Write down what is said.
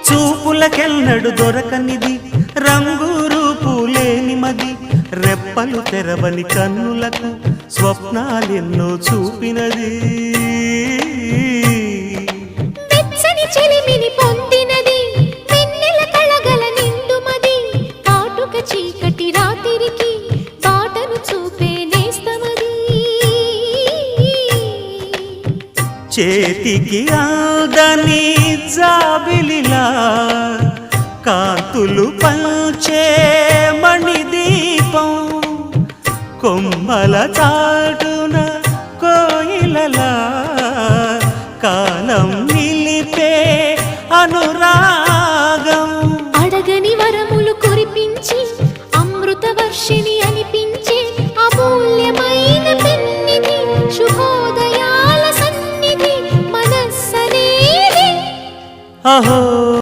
చూపులకెన్నడు దొరకనిది రంగు రూపు లేని మది రెప్పలు తెరవని కన్నులకు స్వప్నాలెన్నో చూపినది వెచ్చని చెలిమిని పొందినది వెన్నెల కళగల నిండుమది కాటుక చీకటి రాత్రికి బాటను చూపే నేస్తమది చేతికి ఆదని జాబిలిలా కాంతులు పంచే మణిదీపం కొమ్మల చాటున కోయిలలా కాలం నిలిపే అనురాగం అడగని వరములు కురిపించి అమృత వర్షిణి అనిపించే అమూల్యమైన పెన్నిధి శుభోదయాల సన్నిధి మనస్సనేది అహో